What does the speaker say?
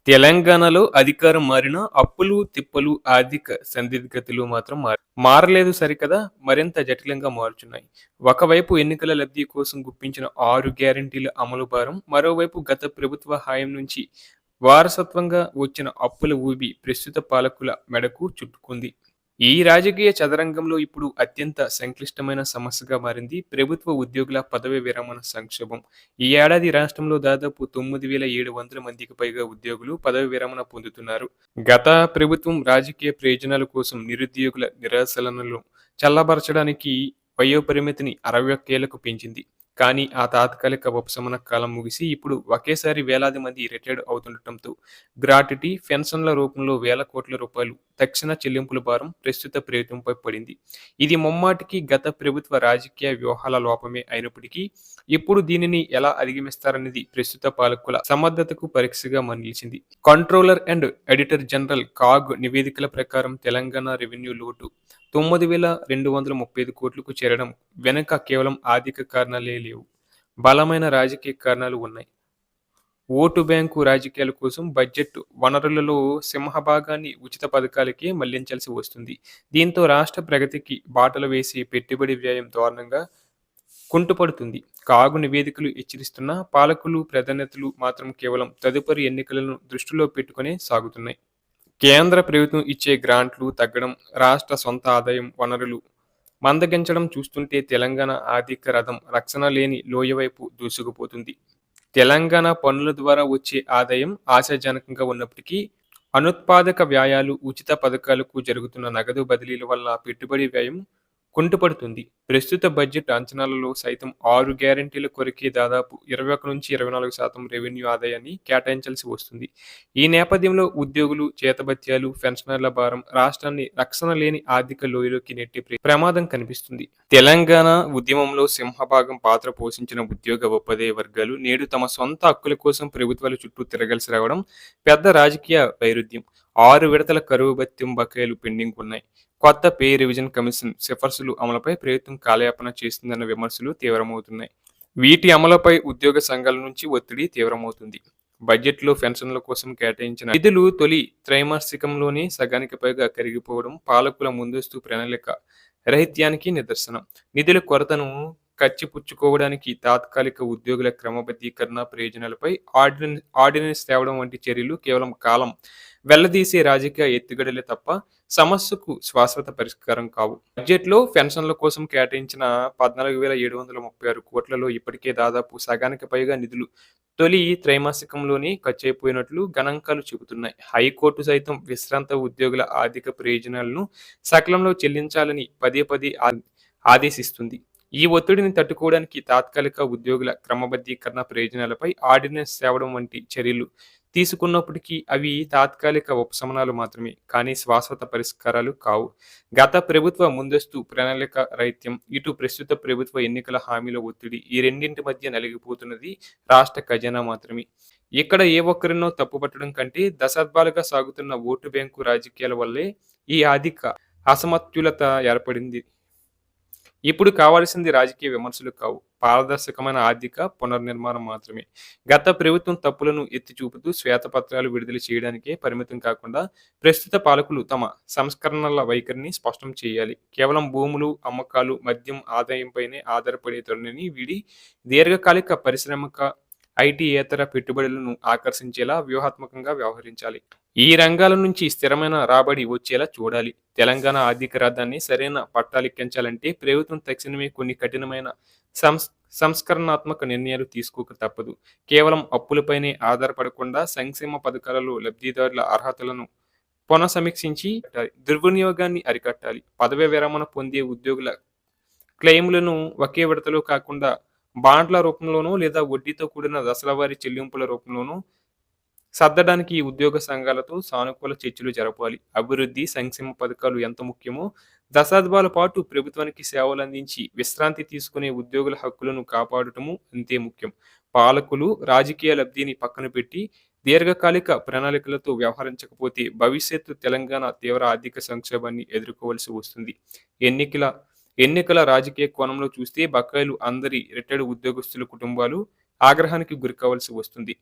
తెలంగాణలో అధికారం మారినా అప్పులు, తిప్పలు, ఆర్థిక సందిగ్ధతలు మాత్రం మారలేదు సరికదా మరింత జటిలంగా మారుచున్నాయి. ఒకవైపు ఎన్నికల లబ్ధి కోసం గుప్పించిన 6 గ్యారంటీల అమలు భారం, మరోవైపు గత ప్రభుత్వ హయాం నుంచి వారసత్వంగా వచ్చిన అప్పుల ఊబి ప్రస్తుత పాలకుల మెడకు చుట్టుకుంది. ఈ రాజకీయ చదరంగంలో ఇప్పుడు అత్యంత సంక్లిష్టమైన సమస్యగా మారింది ప్రభుత్వ ఉద్యోగుల పదవి విరమణ సంక్షోభం. ఈ ఏడాది రాష్ట్రంలో దాదాపు 9,700 మందికి పైగా ఉద్యోగులు పదవి విరమణ పొందుతున్నారు. గత ప్రభుత్వం రాజకీయ ప్రయోజనాల కోసం నిరుద్యోగుల నిరాశలను చల్లబరచడానికి వయోపరిమితిని 61 ఏళ్లకు పెంచింది. కానీ ఆ తాత్కాలిక ఉపశమన కాలం ముగిసి ఇప్పుడు ఒకేసారి వేలాది మంది రిటైర్డ్ అవుతుండటంతో గ్రాట్యుటీ, పెన్షన్ల రూపంలో వేల కోట్ల రూపాయలు తక్షణ చెల్లింపుల భారం ప్రస్తుత ప్రభుత్వంపై పడింది. ఇది ముమ్మాటికి గత ప్రభుత్వ రాజకీయ వ్యూహాల లోపమే అయినప్పటికీ ఇప్పుడు దీనిని ఎలా అధిగమిస్తారనేది ప్రస్తుత పాలకుల సమర్థతకు పరీక్షగా నిలిచింది. Controller and editor general CAG నివేదికల ప్రకారం తెలంగాణ రెవెన్యూ లోటు 9,235 కోట్లకు చేరడం వెనుక కేవలం ఆర్థిక కారణాలే లేవు. బలమైన రాజకీయ కారణాలు ఉన్నాయి. ఓటు బ్యాంకు రాజకీయాల కోసం బడ్జెట్ వనరులలో సింహభాగాన్ని ఉచిత పథకాలకే మళ్లించాల్సి వస్తుంది. దీంతో రాష్ట్ర ప్రగతికి బాటలు వేసే పెట్టుబడి వ్యయం దారుణంగా కుంటుపడుతుంది. కాగు నివేదికలు హెచ్చరిస్తున్న పాలకులు, ప్రాధాన్యతలు మాత్రం కేవలం తదుపరి ఎన్నికలను దృష్టిలో పెట్టుకునే సాగుతున్నాయి. కేంద్ర ప్రభుత్వం ఇచ్చే గ్రాంట్లు తగ్గడం, రాష్ట్ర సొంత ఆదాయం వనరులు మందగించడం చూస్తుంటే తెలంగాణ ఆర్థిక రథం రక్షణ లేని లోయ వైపు దూసుకుపోతుంది. తెలంగాణ పన్నుల ద్వారా వచ్చే ఆదాయం ఆశాజనకంగా ఉన్నప్పటికీ అనుత్పాదక వ్యయాలు, ఉచిత పథకాలకు జరుగుతున్న నగదు బదిలీల వల్ల పెట్టుబడి వ్యయం కుంటుపడుతుంది. ప్రస్తుత బడ్జెట్ అంచనాలలో సైతం 6 గ్యారంటీల కొరకే దాదాపు 21-24% రెవెన్యూ ఆదాయాన్ని కేటాయించాల్సి వస్తుంది. ఈ నేపథ్యంలో ఉద్యోగులు, చేతబత్యాలు, పెన్షనర్ల భారం రాష్ట్రాన్ని రక్షణ లేని ఆర్థిక లోయలోకి నెట్టే ప్రమాదం కనిపిస్తుంది. తెలంగాణ ఉద్యమంలో సింహభాగం పాత్ర పోషించిన ఉద్యోగ ఉపాధ్యాయ వర్గాలు నేడు తమ సొంత హక్కుల కోసం ప్రభుత్వాల చుట్టూ తిరగాల్సి రావడం పెద్ద రాజకీయ వైరుధ్యం. 6 విడతల కరువు భత్యం బకాయిలు పెండింగ్ ఉన్నాయి. కొత్త పే రివిజన్ కమిషన్ సిఫార్సులు అమలుపై ప్రభుత్వం కాలయాపన చేస్తుందన్న విమర్శలు తీవ్రమవుతున్నాయి. వీటి అమలుపై ఉద్యోగ సంఘాల నుంచి ఒత్తిడి తీవ్రమవుతుంది. బడ్జెట్లో పెన్షన్ల కోసం కేటాయించిన నిధులు తొలి త్రైమాసికంలోనే సగానికి పైగా కరిగిపోవడం పాలకుల ముందస్తు ప్రణాళిక రహిత్యానికి నిదర్శనం. నిధుల కొరతను కచ్చిపుచ్చుకోవడానికి తాత్కాలిక ఉద్యోగుల క్రమబద్ధీకరణ, ప్రయోజనాలపై ఆర్డినెన్స్ తేవడం వంటి చర్యలు కేవలం కాలం వెళ్లదీసే రాజకీయ ఎత్తుగడలే తప్ప సమస్యకు శాశ్వత పరిష్కారం కావు. బడ్జెట్లో పెన్షన్ల కోసం కేటాయించిన 14,736 కోట్లలో ఇప్పటికే దాదాపు సగానికి పైగా నిధులు తొలి త్రైమాసికంలోనే ఖర్చయిపోయినట్లు గణాంకాలు చెబుతున్నాయి. హైకోర్టు సైతం విశ్రాంత ఉద్యోగుల ఆర్థిక ప్రయోజనాలను సకాలంలో చెల్లించాలని పదే పదే ఆదేశిస్తుంది. ఈ ఒత్తిడిని తట్టుకోవడానికి తాత్కాలిక ఉద్యోగుల క్రమబద్ధీకరణ, ప్రయోజనాలపై ఆర్డినెన్స్ తేవడం వంటి చర్యలు తీసుకున్నప్పటికీ అవి తాత్కాలిక ఉపశమనాలు మాత్రమే, కానీ శాశ్వత పరిష్కారాలు కావు. గత ప్రభుత్వ ముందస్తు ప్రణాళిక రాహిత్యం, ఇటు ప్రస్తుత ప్రభుత్వ ఎన్నికల హామీల ఒత్తిడి, ఈ రెండింటి మధ్య నలిగిపోతున్నది రాష్ట్ర ఖజానా మాత్రమే. ఇక్కడ ఏ ఒక్కరినో తప్పుపట్టడం కంటే దశాబ్దాలుగా సాగుతున్న ఓటు బ్యాంకు రాజకీయాల వల్లే ఈ ఆర్థిక అసమతుల్యత ఏర్పడింది. ఇప్పుడు కావాల్సింది రాజకీయ విమర్శలు కావు, పారదర్శకమైన ఆర్థిక పునర్నిర్మాణం మాత్రమే. గత ప్రభుత్వం తప్పులను ఎత్తి చూపుతూ శ్వేతపత్రాలు విడుదల చేయడానికే పరిమితం కాకుండా ప్రస్తుత పాలకులు తమ సంస్కరణల వైఖరిని స్పష్టం చేయాలి. కేవలం భూములు, అమ్మకాలు, మద్యం ఆదాయంపైనే ఆధారపడే ధోరణిని వీడి దీర్ఘకాలిక పారిశ్రామిక, ఐటీ-యేతర పెట్టుబడులను ఆకర్షించేలా వ్యూహాత్మకంగా వ్యవహరించాలి. ఈ రంగాల నుంచి స్థిరమైన రాబడి వచ్చేలా చూడాలి. తెలంగాణ ఆర్థిక రథాన్ని సరైన పట్టాలెక్కించాలంటే ప్రభుత్వం తక్షణమే కొన్ని కఠినమైన సంస్కరణాత్మక నిర్ణయాలు తీసుకోక తప్పదు. కేవలం అప్పులపైనే ఆధారపడకుండా సంక్షేమ పథకాలలో లబ్ధిదారుల అర్హతలను పునఃసమీక్షించి దుర్వినియోగాన్ని అరికట్టాలి. పదవీ విరమణ పొందే ఉద్యోగుల క్లెయిమ్లను ఒకే విడతలో కాకుండా బాండ్ల రూపంలోనో లేదా వడ్డీతో కూడిన దశలవారీ చెల్లింపుల రూపంలోనో సర్దడానికి ఈ ఉద్యోగ సంఘాలతో సానుకూల చర్చలు జరపాలి. అభివృద్ధి, సంక్షేమ పథకాలు ఎంత ముఖ్యమో దశాబ్దాల పాటు ప్రభుత్వానికి సేవలు అందించి విశ్రాంతి తీసుకునే ఉద్యోగుల హక్కులను కాపాడటము అంతే ముఖ్యం. పాలకులు రాజకీయ లబ్ధిని పక్కన పెట్టి దీర్ఘకాలిక ప్రణాళికలతో వ్యవహరించకపోతే భవిష్యత్తు తెలంగాణ తీవ్ర ఆర్థిక సంక్షోభాన్ని ఎదుర్కోవలసి వస్తుంది. ఎన్నికల రాజకీయ కోణంలో చూస్తే బకాయిలు అందరి రిటైర్డ్ ఉద్యోగస్తుల కుటుంబాలు ఆగ్రహానికి గురికావాల్సి వస్తుంది.